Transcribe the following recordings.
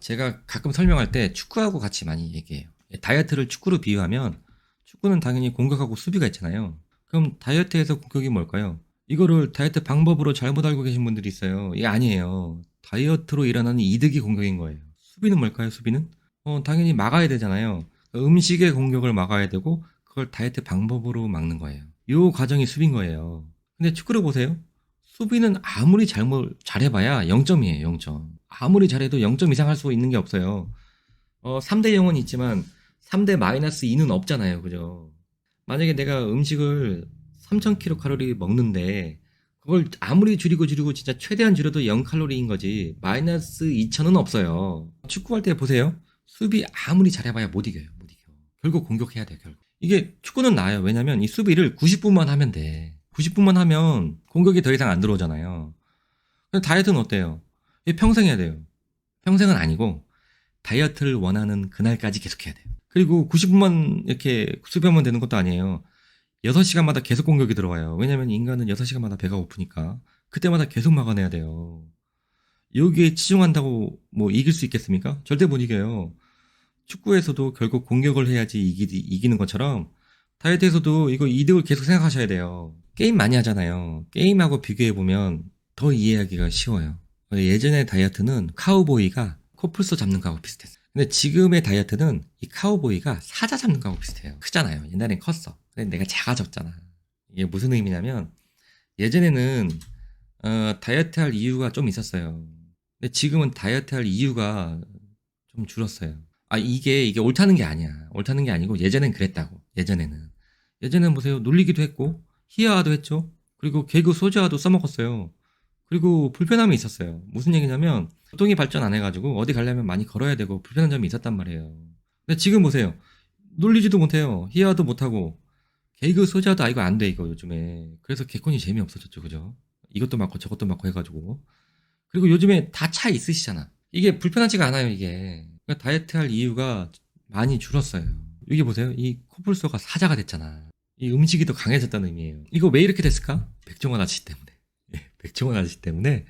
제가 가끔 설명할 때 축구하고 같이 많이 얘기해요. 다이어트를 축구로 비유하면 축구는 당연히 공격하고 수비가 있잖아요. 그럼 다이어트에서 공격이 뭘까요? 이거를 다이어트 방법으로 잘못 알고 계신 분들이 있어요. 이게 아니에요. 다이어트로 일어나는 이득이 공격인 거예요. 수비는 뭘까요? 수비는? 당연히 막아야 되잖아요. 음식의 공격을 막아야 되고 그걸 다이어트 방법으로 막는 거예요. 이 과정이 수비인 거예요. 근데 축구를 보세요. 수비는 아무리 잘해봐야 0점이에요, 0점. 아무리 잘해도 0점 이상 할 수 있는 게 없어요. 3대 0은 있지만 3대 마이너스 2는 없잖아요, 그죠? 만약에 내가 음식을 3000kcal 먹는데 그걸 아무리 줄이고 진짜 최대한 줄여도 0칼로리인 거지 마이너스 2000은 없어요. 축구할 때 보세요. 수비 아무리 잘해봐야 못 이겨요, 못 이겨. 결국 공격해야 돼요, 결국. 이게 축구는 나아요. 왜냐면 이 수비를 90분만 하면 돼. 90분만 하면 공격이 더 이상 안 들어오잖아요. 근데 다이어트는 어때요? 이게 평생 해야 돼요. 평생은 아니고 다이어트를 원하는 그날까지 계속 해야 돼요. 그리고 90분만 이렇게 수비하면 되는 것도 아니에요. 6시간마다 계속 공격이 들어와요. 왜냐면 인간은 6시간마다 배가 고프니까 그때마다 계속 막아내야 돼요. 여기에 치중한다고 뭐 이길 수 있겠습니까? 절대 못 이겨요. 축구에서도 결국 공격을 해야지 이기는 것처럼 다이어트에서도 이거 이득을 계속 생각하셔야 돼요. 게임 많이 하잖아요. 게임하고 비교해보면 더 이해하기가 쉬워요. 예전의 다이어트는 카우보이가 코뿔소 잡는 거하고 비슷했어요. 근데 지금의 다이어트는 이 카우보이가 사자 잡는 거하고 비슷해요. 크잖아요. 옛날엔 컸어. 근데 내가 작아졌잖아. 이게 무슨 의미냐면 예전에는 다이어트 할 이유가 좀 있었어요. 근데 지금은 다이어트 할 이유가 좀 줄었어요. 이게 옳다는 게 아니야. 옳다는 게 아니고 예전엔 그랬다고. 예전엔 보세요. 놀리기도 했고 희화화도 했죠. 그리고 개그 소재화도 써먹었어요. 그리고 불편함이 있었어요. 무슨 얘기냐면 교통이 발전 안 해가지고 어디 가려면 많이 걸어야 되고 불편한 점이 있었단 말이에요. 근데 지금 보세요. 놀리지도 못해요. 희화도 못하고 개그 소재화도 이거 안 돼 이거 요즘에. 그래서 개콘이 재미없어졌죠, 그죠? 이것도 맞고 저것도 맞고 해가지고. 그리고 요즘에 다 차 있으시잖아. 이게 불편하지가 않아요, 이게. 그러니까 다이어트 할 이유가 많이 줄었어요. 여기 보세요. 이 코뿔소가 사자가 됐잖아. 이 음식이 더 강해졌다는 의미예요. 이거 왜 이렇게 됐을까? 백종원 아저씨 때문에. 백종원 아저씨 때문에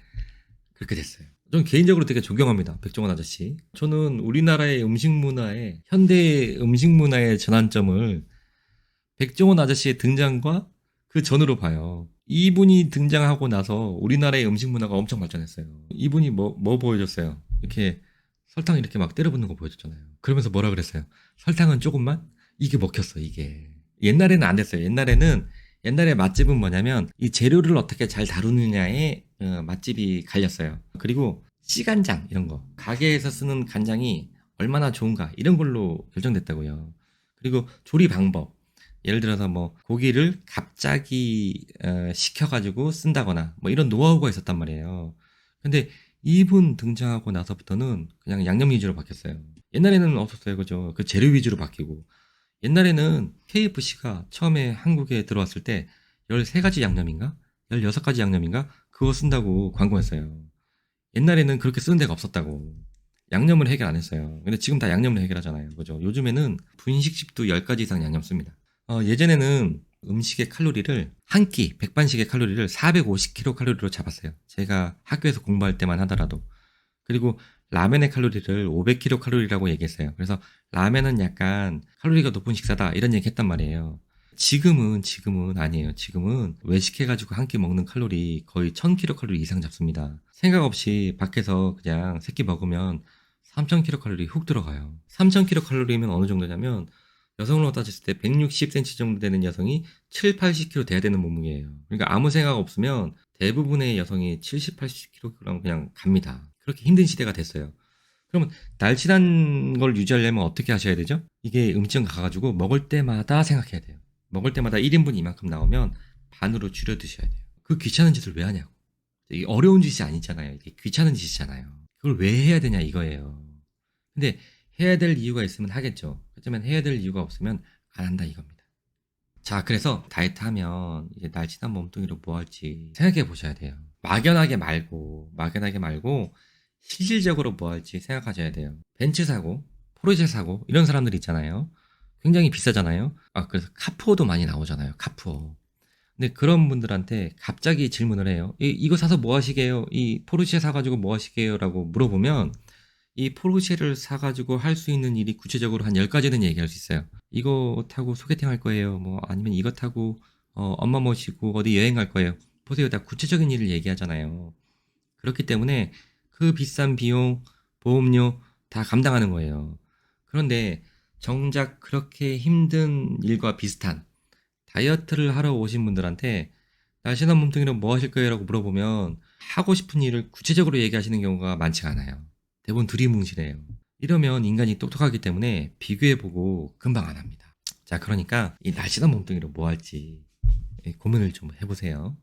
그렇게 됐어요. 전 개인적으로 되게 존경합니다. 백종원 아저씨. 저는 우리나라의 음식 문화에, 현대 음식 문화의 전환점을 백종원 아저씨의 등장과 그 전으로 봐요. 이분이 등장하고 나서 우리나라의 음식 문화가 엄청 발전했어요. 이분이 뭐 보여줬어요? 이렇게 설탕 이렇게 막 때려붓는 거 보여줬잖아요. 그러면서 뭐라 그랬어요? 설탕은 조금만? 이게 먹혔어, 이게. 옛날에는 안 됐어요. 옛날에 맛집은 뭐냐면 이 재료를 어떻게 잘 다루느냐에 맛집이 갈렸어요. 그리고 씨간장 이런 거. 가게에서 쓰는 간장이 얼마나 좋은가 이런 걸로 결정됐다고요. 그리고 조리 방법. 예를 들어서 뭐 고기를 갑자기 식혀가지고 쓴다거나 뭐 이런 노하우가 있었단 말이에요. 근데 이분 등장하고 나서부터는 그냥 양념 위주로 바뀌었어요. 옛날에는 없었어요, 그죠? 그 재료 위주로 바뀌고. 옛날에는 KFC가 처음에 한국에 들어왔을 때 13가지 양념인가? 16가지 양념인가? 그거 쓴다고 광고했어요. 옛날에는 그렇게 쓰는 데가 없었다고. 양념을 해결 안 했어요. 근데 지금 다 양념을 해결하잖아요. 그죠? 요즘에는 분식집도 10가지 이상 양념 씁니다. 예전에는 음식의 칼로리를 한 끼, 백반식의 칼로리를 450kcal로 잡았어요. 제가 학교에서 공부할 때만 하더라도. 그리고 라면의 칼로리를 500kcal라고 얘기했어요. 그래서 라면은 약간 칼로리가 높은 식사다 이런 얘기 했단 말이에요. 지금은 아니에요. 지금은 외식해가지고 한 끼 먹는 칼로리 거의 1000kcal 이상 잡습니다. 생각 없이 밖에서 그냥 세끼 먹으면 3000kcal 훅 들어가요. 3000kcal면 어느 정도냐면 여성으로 따졌을 때 160cm 정도 되는 여성이 7, 80kg 돼야 되는 몸무게예요. 그러니까 아무 생각 없으면 대부분의 여성이 70, 80kg 그냥 갑니다. 그렇게 힘든 시대가 됐어요. 그러면 날씬한 걸 유지하려면 어떻게 하셔야 되죠? 이게 음식 가가지고 먹을 때마다 생각해야 돼요. 먹을 때마다 1인분 이만큼 나오면 반으로 줄여 드셔야 돼요. 그 귀찮은 짓을 왜 하냐고. 이게 어려운 짓이 아니잖아요. 이게 귀찮은 짓이잖아요. 그걸 왜 해야 되냐 이거예요. 근데 해야 될 이유가 있으면 하겠죠. 하지만 해야 될 이유가 없으면 안 한다 이겁니다. 자, 그래서 다이어트 하면 이제 날씬한 몸뚱이로 뭐 할지 생각해 보셔야 돼요. 막연하게 말고 실질적으로 뭐 할지 생각하셔야 돼요. 벤츠 사고, 포르쉐 사고 이런 사람들 있잖아요. 굉장히 비싸잖아요. 그래서 카푸어도 많이 나오잖아요. 카푸어. 근데 그런 분들한테 갑자기 질문을 해요. 이거 사서 뭐 하시게요? 이 포르쉐 사가지고 뭐 하시게요? 라고 물어보면 이 포르쉐를 사가지고 할 수 있는 일이 구체적으로 한 10가지는 얘기할 수 있어요. 이거 타고 소개팅 할 거예요. 뭐 아니면 이거 타고 엄마 모시고 어디 여행 갈 거예요. 보세요. 다 구체적인 일을 얘기하잖아요. 그렇기 때문에 그 비싼 비용, 보험료 다 감당하는 거예요. 그런데 정작 그렇게 힘든 일과 비슷한 다이어트를 하러 오신 분들한테 날씬한 몸뚱이로 뭐 하실 거예요? 라고 물어보면 하고 싶은 일을 구체적으로 얘기하시는 경우가 많지가 않아요. 대부분 두리뭉실해요. 이러면 인간이 똑똑하기 때문에 비교해보고 금방 안 합니다. 자, 그러니까 이 날씬한 몸뚱이로 뭐 할지 고민을 좀 해보세요.